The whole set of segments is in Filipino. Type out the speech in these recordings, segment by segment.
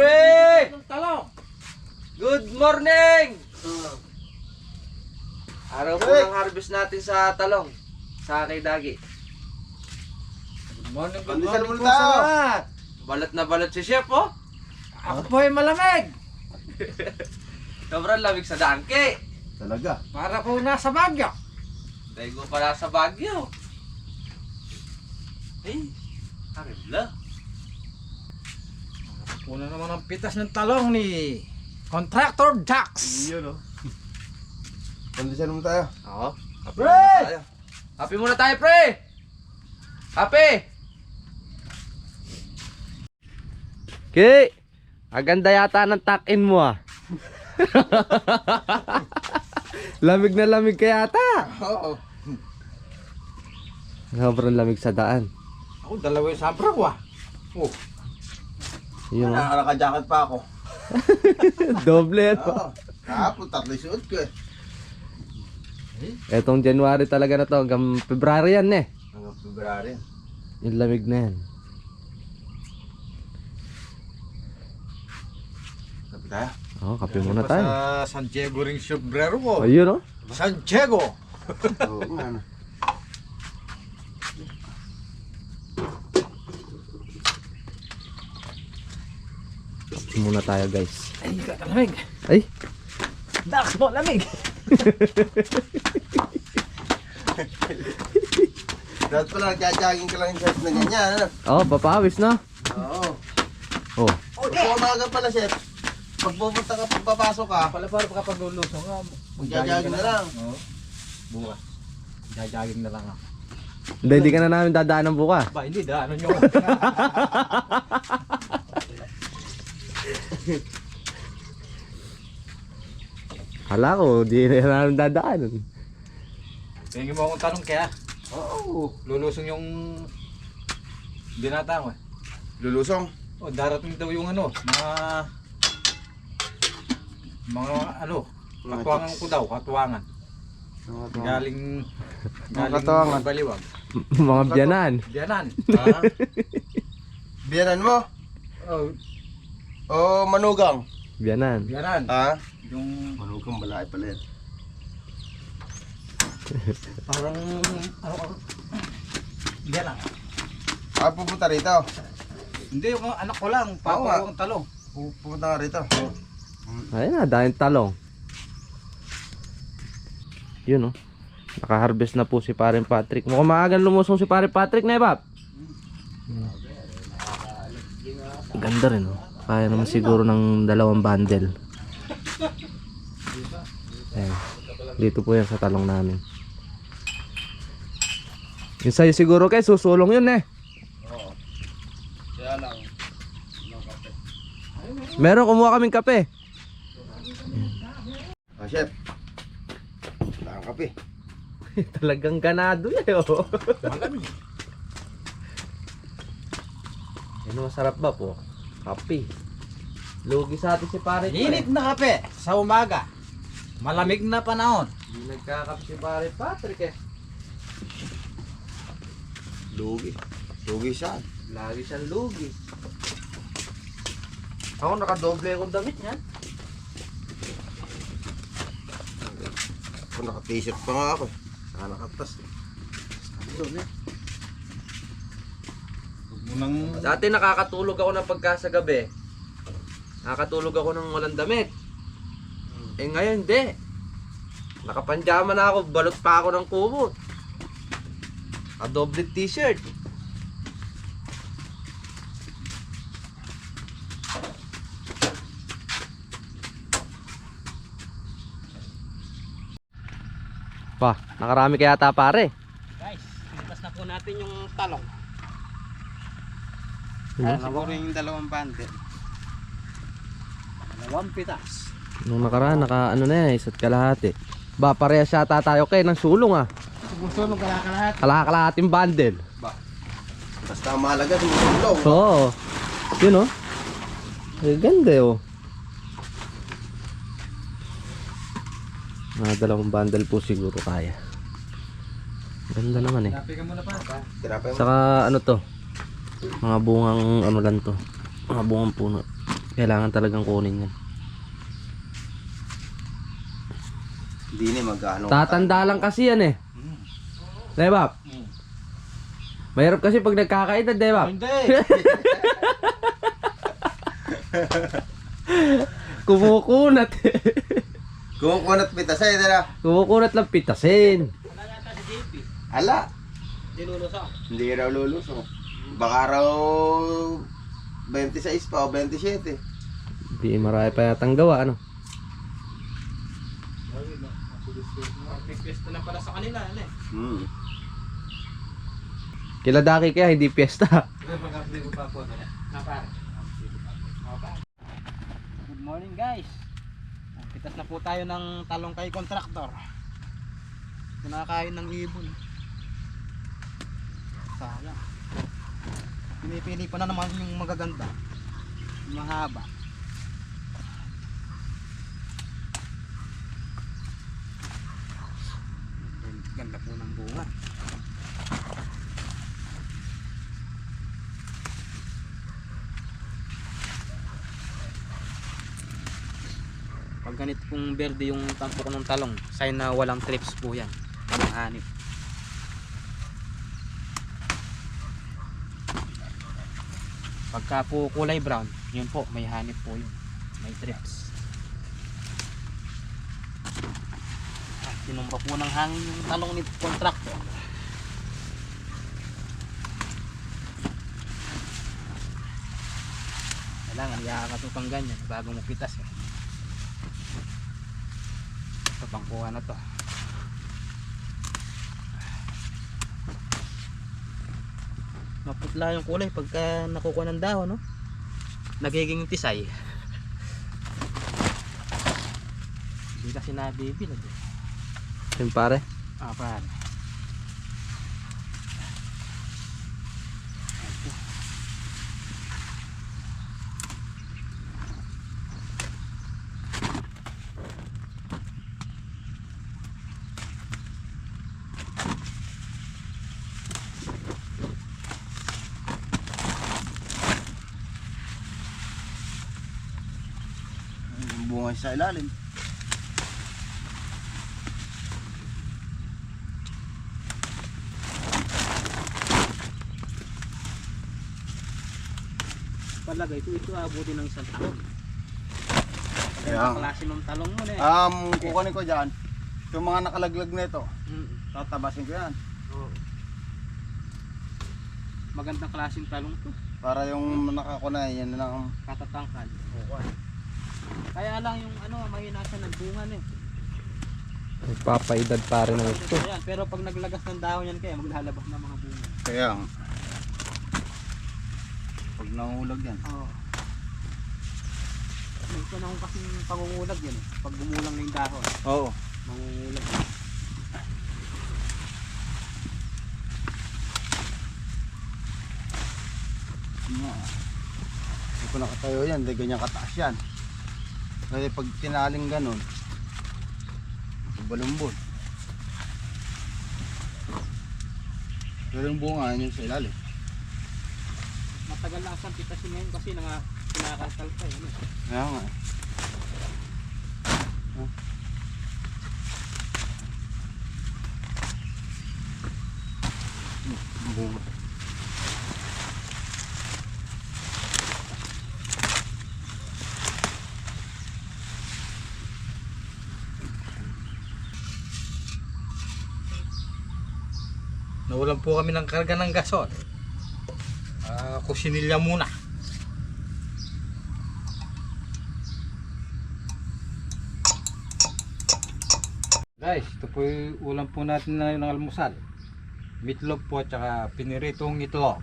Pre! Ng talong. Good morning! Araw po ng harvest natin sa talong. Sa kay Dagi. Good morning Pandesal po muna sa tayo. lahat. Balat na balat si Chef, oh. Ako po ay malamig. Sobrang lamig sa dangke. Talaga. Para po nasa Baguio. Dahil ko pala sa Baguio. Eh, harila. Puno naman ang pitas ng talong ni Contractor Jax. Iyon o. Pandesal muna tayo. Oo. Happy Pre! muna tayo. Happy muna tayo, pre! Happy! Okay. Aganda yata ng tuck-in mo ah. Lamig na lamig ka yata. Oo. Sobrang lamig sa daan. Ako dalawa yung sabra ko ah. Oh. Yun oh. Naka-jacket pa ako. Doble ito. Oo. Kahapon, tatlo suot ko eh. Etong January talaga na to. Hanggang February yan eh. Hanggang February. Yung lamig na yan. Sabi tayo. Oo, kape muna tayo. Sa San Diego ring sombrero ko. Ayun oh. San Diego. Oo nga. Muna tayo guys. Ay, kakalamig. Ay. Dax mo, lamig. Dapat pala nagja-jogging ka lang yung shirt na ganyan. Ano? Oh, papawis na. Oo. Oh. Pag umaga pala, chef. Pag pupunta ka, pagpapasok ka, Pala para kapag lulusong nga. Magja-jogging na lang. Oo. Bukas. Magja-jogging na lang ako. Hindi ka na namin dadaan ng buka. Ba, hindi daanan nyo. Hala ko, di na namin dadaan. Tingin mo akong tanong kaya. oo. Lulusong yung binata ko eh. Lulusong. Oh, darating daw yung ano, mga ano, Mga katuwangan chicks. ko daw, katuwangan. Galing katuwangan. Baliwag. Mga biyanan. Biyanan. Ha? Biyanan mo? Oh, O manugang? Biyanan. biyanan. Ha? Yung Manugang balay pala yan. parang ano, biyanan. Pupunta rito. Hindi, yung mga anak ko lang, Oo nga. papa yung talong. Pupunta nga rito. Ayun na, dahil talong. Yun oh. Naka-harvest na po si Paring Patrick. Mukhang maagang lumusong si Paring Patrick na Bab. Ganda rin oh. Kaya naman siguro ng 2 bundle. Ayan. Dito po yan sa talong namin. Yung sa'yo siguro kay susulong yun eh. Kaya lang. Meron, kumuha kaming kape. Chef. Wala kang kape. Talagang ganado yan oh. Malamig. Yan masarap ba po? Kape. Lugi sa atin si Pare. Init na kape sa umaga. Malamig na panahon. Hindi nagkakape si Pare Patrick eh. Lugi. Lugi siya. Lagi siyang lugi. Ako nakadoble akong damit niyan. Ako naka-t-shirt pa nga ako. Saka nakatas. Doon eh. Huwag mo nang Dati nakakatulog ako ng pagka sa gabi. Nakakatulog ako ng walang damit. Eh ngayon hindi. Nakapanjama na ako, balot pa ako ng kumot. Kadoble t-shirt. Pa, nakarami kaya ata pare. guys, itas na po natin yung talong. Siguro yung 2 bundle. 2 pitas. Nung nakaraan, naka ano na yan, 1 kalahati. Ba, parehas yata tayo kay ng sulong ah. Gusto nung kalakalahat. Kalahating bundle. Basta ang mahalaga sumulong. Oo. Yun oh. Ay, ganda oh. Mga 2 bundle po siguro kaya. Ganda naman eh. Happy ka muna pa. Tinapay mo. Saka ano to? Mga bungang ano lang to. Mga bungang puno. Kailangan talagang kunin yan. Hindi na mag-ano. Tatanda lang kasi yan eh. Diba? Mahirap kasi pag nagkakaedad, diba? Hindi. Kumukunat. Kumukunat pitasin, dala. Kumukunat lang pitasin. Ala. Dinulusok. Hindi raw lulusong. Baka raw 26 pa o 27. Hindi marami pa yatang gawa, ano? Pipista na pala sa kanila, ano eh. Kila Daki kaya hindi piyesta. Good morning guys. Pitas na po tayo ng talong kay kontraktor. Kinakain ng ibon. Sayang. Pinipili pa na naman yung magaganda. Yung mahaba. Ganda po ng bunga. Pag ganito pong berde yung tampok ng talong, sign na walang trips po yan. Walang hanip. Pagka po kulay brown, yun po, may hanip po yun. May trips. Tinumba po ng hangin yung talong ni kontraktor. Kailangan iakatupang ganyan bago mo pitas eh. Ito pangkuha na to. Maputla yung kulay pagka nakukuha ng dahon, no? Nagiging tisay. Hindi kasi nabibilad eh. Yung pare. Ah, pare. Yung bunga sa ilalim. Palagay ko ito abuti ng isang taon. Kaya, Ang klase ng talong mo na eh. kukunin ko dyan. Yung mga nakalaglag nito, Mm. tatabasin ko yan. Oo. Magandang klaseng talong to. Para yung nakakunay, yan na lang. Katatangkad. Kaya lang yung ano, mahina siya ng bunga eh. Nagpapaedad pare ng gusto. Ayan, pero pag naglagas ng dahon yan kaya maglalabas ng mga bunga. Kaya, pag nangulag yan. Oo. May panahon kasing pangungulag yan eh. Pag gumulang na yung dahon, Oo. mangungulag yan. Hindi ko nakatayo yan, hindi ganyan kataas yan. Kasi pag tinaling ganun, balumbon. Pero yung bunga, yun sa ilalim. Matagal na asang pitasin ngayon kasi kinakalkal pa yun eh. Kaya nga. Bunga. Nawalan po kami ng karga ng gasol. Kusinilya muna. Guys, ito po yung ulam po natin na ng almusal. Meatloaf po at saka piniritong itlog.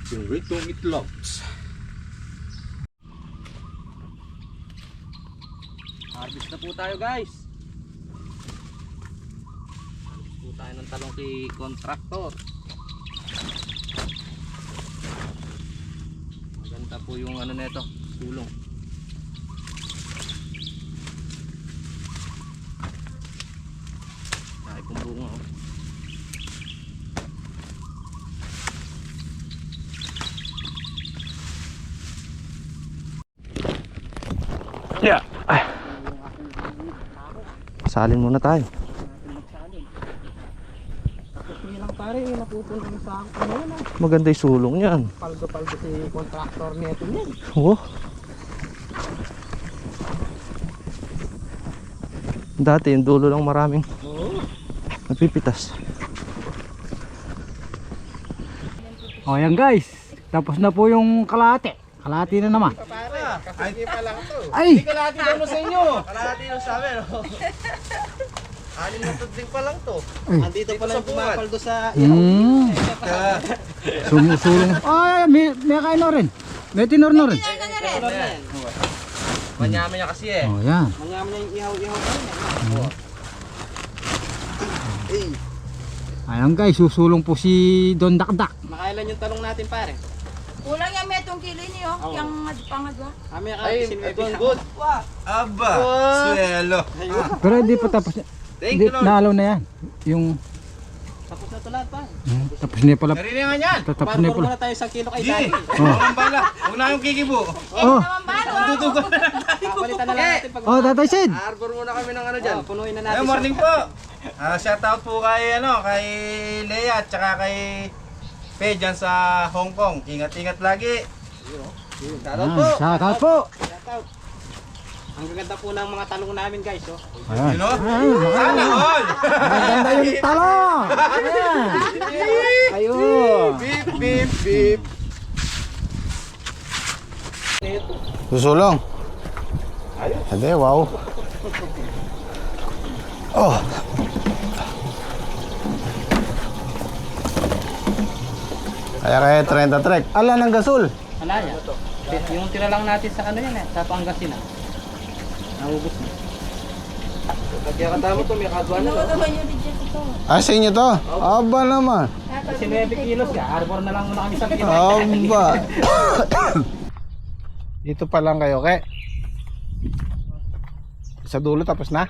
Piniritong itlogs. Harvest na po tayo guys. Harvest po tayo ng talong kay kontraktor. Maganda po yung ano nito, sulong. Ay pong bunga oh. Yeah. Salin muna tayo. Tapos yun lang pare, napupunta sa ako ngayon ah. Maganda yung sulong yan. Paldo-paldo si contractor nito niyan. Oh. Dati yung dulo lang maraming Oo. napipitas. O yan guys, tapos na po yung kalahati. Kalahati na naman. Ay, hindi pa lang to. Ay! Kalahati daw na sa inyo. Kalahati yung sa amin, oh. 6 na tudling pa lang to. Andito pala yung pumapaldo sa Sumusulong. Ay, may kain na rin. May tinor na rin. Manyaman niya kasi eh. O yan. Manyaman niya yung ihaw-ihaw. Ayan guys, susulong po si Don Dakdak. Makailan yung talong natin pare? Kulang yung metong kilo niyo, yung pangadwa. Kami Ay, ito ang good. Aba, suelo. Pero hindi pa tapos. Thank Hindi, you, Lord. naalaw na yan. Yung Tapos na ito lahat pa. tapos niya pala. Nariningan yan. Tapos niya pala. Muna tayo 1 kilo kay Di. Daddy. Ang bala. Huwag na yung kikibo. Oh, Naman ba? Papalitan na lang natin pag oh, Tatay Sid. Arbor muna kami ng ano dyan. punuin na natin. Morning po. Shout out po kay kay Lea at saka kay Pe dyan sa Hong Kong. Ingat-ingat lagi. Shoutout po. Shout out po. Ang gaganda po ng mga talong namin guys. Oh. Ayan. You know? Ay, Sana all. maganda yung talong. Ayan. Ayun. Beep, beep, beep. Susulong. Hindi, wow. Oh. Kaya 30 trek. Ala ng gasol. Ala yan. Yung tira lang natin sa ano yan eh, sa Pangasinan. Naubos na. Kaya katama to, may kadwa na. Ano naman yung digit ito? Ah, sa inyo to? Aba naman. Kasi 9 kilos ya, arbor na lang muna kami sa kilo. Aba. Dito pa lang kayo, ke? Sa dulo tapos na?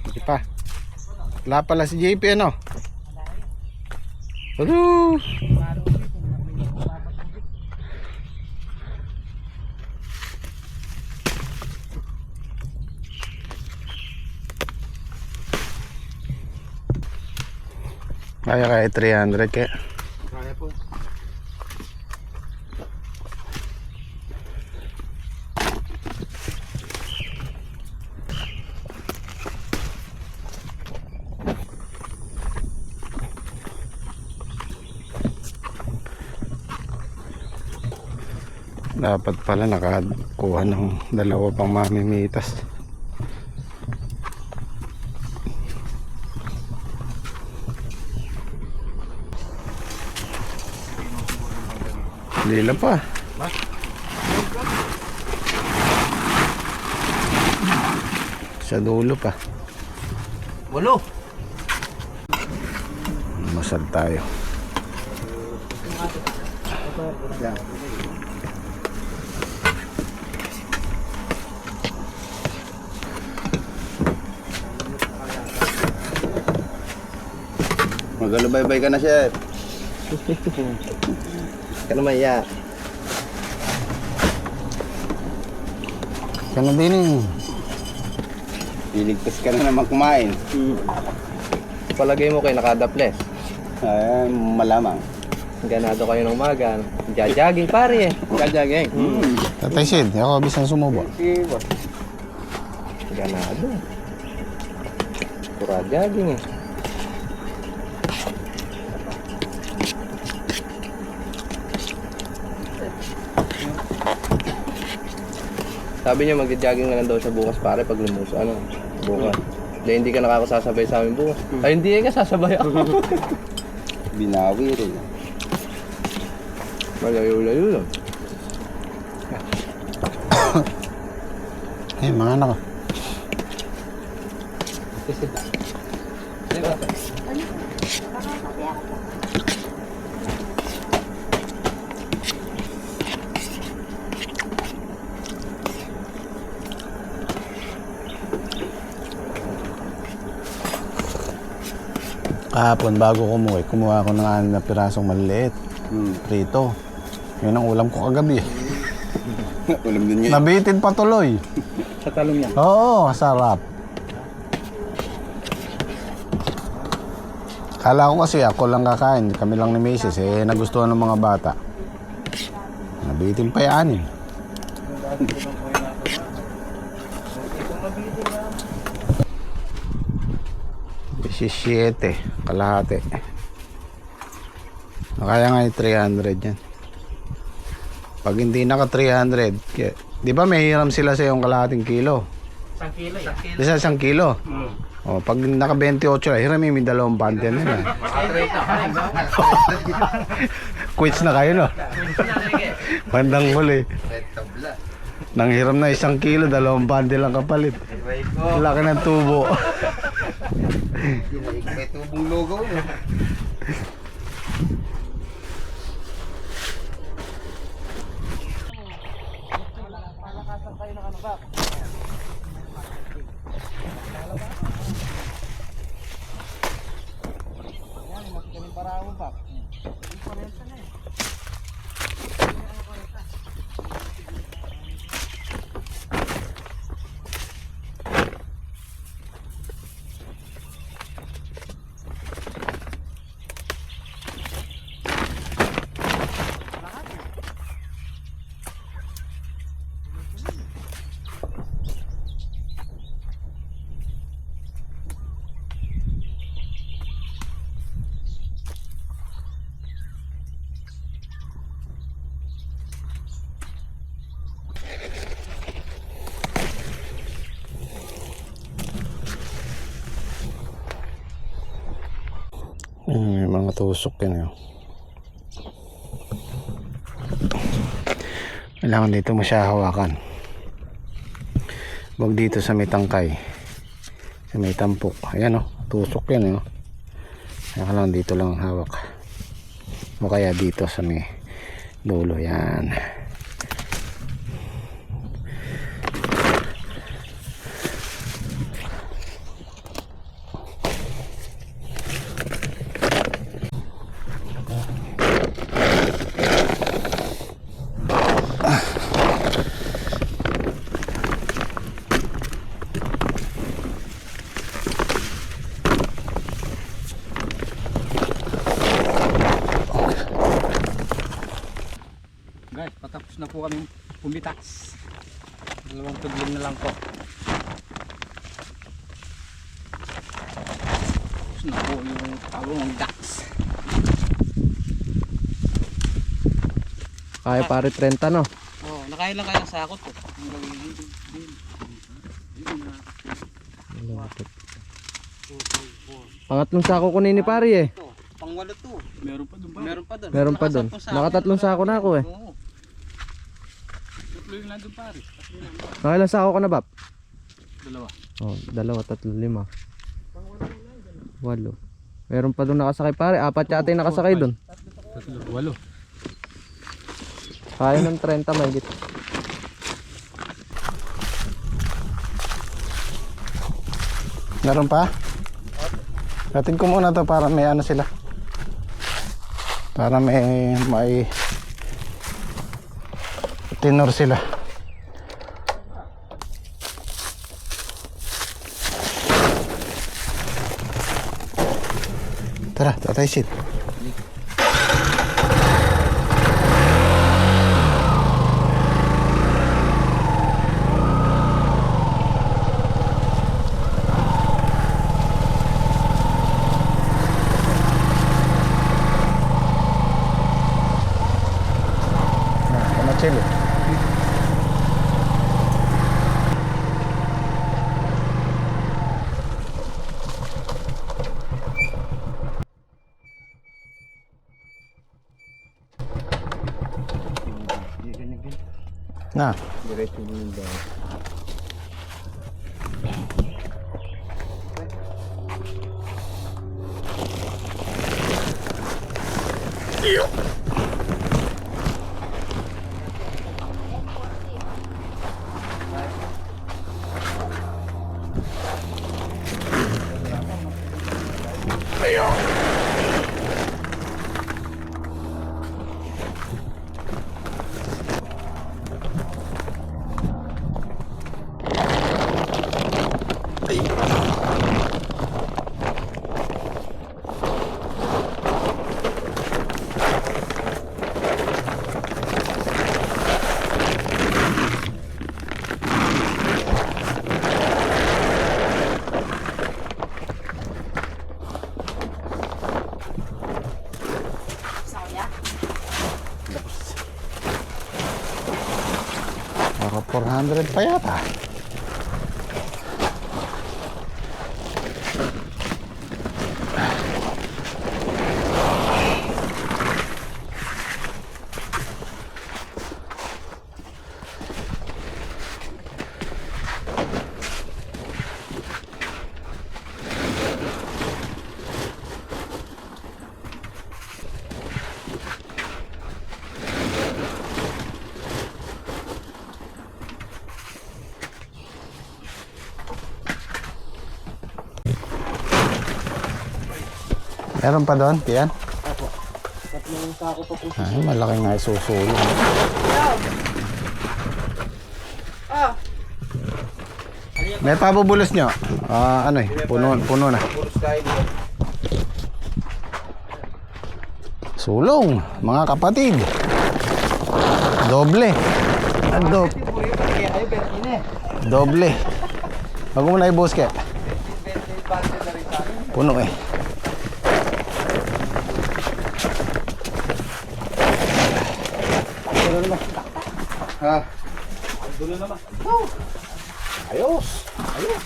Hindi pa. Wala pala si JP, ano? Hello. Kaya 300 ke. Kaya po. Dapat pala nakakuha ng 2 pang mamimitas. Lila pa. Sa dulo pa. Walo. Masad tayo. Magalubay-bay ka na, chef. Ka naman ya. Kano din eh. Iligtas ka na naman kumain. Palagay mo kayo nakadaples. Ay, malamang. Ganado kayo ng umaga. Jajaging pare eh. Kajageng. Tatay Sid, ako bisang sumubo. Sige, boss. Ganado. Pura jogging eh. Sabi niya mag-jogging na lang daw sa bukas pare pag lumus. Ano? Bukas. Dahil hindi ka nakakasasabay sa amin bukas. Ay hindi ka sasabay ako. Binawi rin. Malayo-layo lang. Eh, mga anak ko. Kahapon bago kumuwi, kumuha ako ng 6 na pirasong maliliit. Prito. Yun ang ulam ko kagabi. Ulam din yan. Nabitin pa tuloy. Sa talong yan. Oo, sarap. Kala ko kasi ako lang kakain, kami lang ni Mrs. Nagustuhan ng mga bata. Nabitin pa yan eh. 17, kalahati. Kaya nga yung 300 yan. Pag hindi naka 300, di ba may hiram sila sa yung kalahating kilo? 1 kilo yan. Isa 1 kilo. O, pag naka 28 lang, hiramin may 2 bundle nila. Quits na kayo, no? Bandang huli. Nang hiram na 1 kilo, 2 bundle ang kapalit. Laki ng tubo. May tubong logo. May mga tusok yan yun. Kailangan dito mo siya hawakan. Huwag dito sa may tangkay, sa may tampok. Ayan o, tusok yan o. Kailangan dito lang hawak. O kaya dito sa may dulo. Yan. Guys, patapos na po kami pumitas. 2 tudling na lang po. Tapos na po yung talong ducks. Kaya pare 30 no? Oh, nakain lang kayo sa sakot po. Pangatlong sako ko ni pare eh. Pang 8 to. Meron pa doon. Meron pa doon. Meron pa doon. Nakatatlong sako na ako eh. Oo. Tatlo yung nandun pare. Nakailang sako ka na, Bap? 2. Oh, 2, 3, 5. 8. Meron pa doon nakasakay pare. 4 yata yung nakasakay doon. 8. Kaya ng 30 may git. Meron pa? Natin ko muna to para may ano sila. Para may tenor sila. Tara, tatay sit. Chili. Na. Diretso mo yung daw. Baka 400 pa yata. Meron pa doon, Tiyan? Tatlong sako pa po. Ay, malaki nga isusulo. Oh, May pabubulos nyo? Ano eh, puno na. Puros kain dito. Sulong, mga kapatid. Doble. Doble. Huwag mo na ibuhos kaya. Puno eh. Ha? Dulo naman. Ayos. Ayos.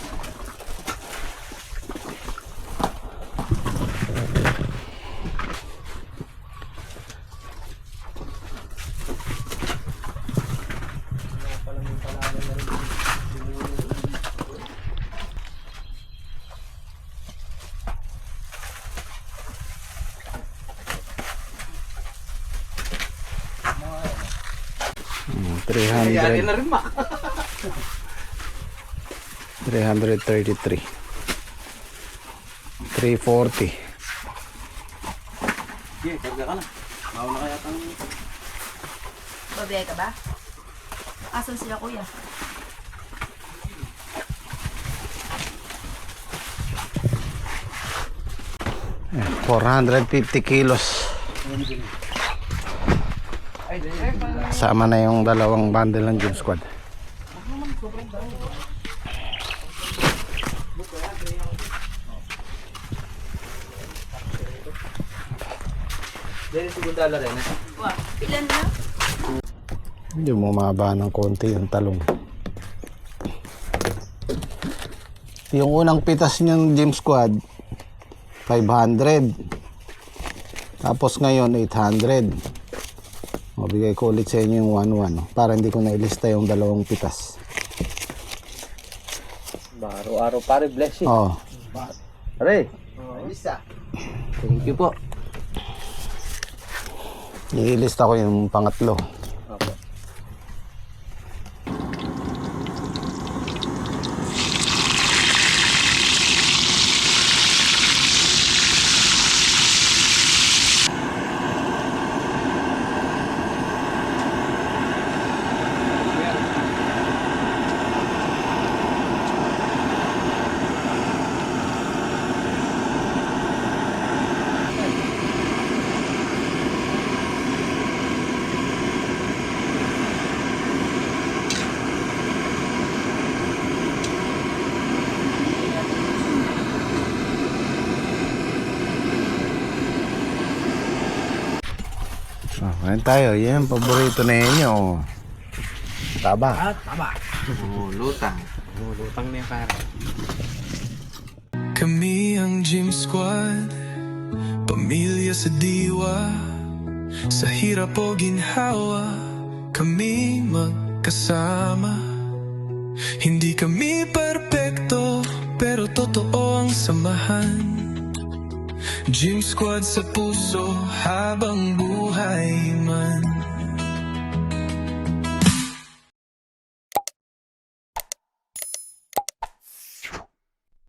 Nangyari 300. na rin ma. 333. 340. Sige, karga ka na. Mauna kaya tang... babiyahe ka ba? Asan sila kuya? Eh, 450 kilos. Sama na yung dalawang bundle ng Gym Squad. Dahil $2 rin eh. Wow, ilan na? Hindi bumaba ng konti yung talong. Yung unang pitas niyang Gym Squad 500. Tapos ngayon 800. Mabigay ko ulit sa inyo yung 1-1 para hindi ko nailista yung dalawang pitas. Araw-araw pare, bless you. Oh, Pare, thank you po. iilista ko yung pangatlo. Kain tayo, yan paborito na inyo. Taba. Lutang. Lutang na yung pare. Kami ang Gym Squad, pamilya sa diwa, sa hirap o ginhawa, kami magkasama. Hindi kami perpekto, pero totoo ang samahan. Gym Squad sa puso habang buhay man.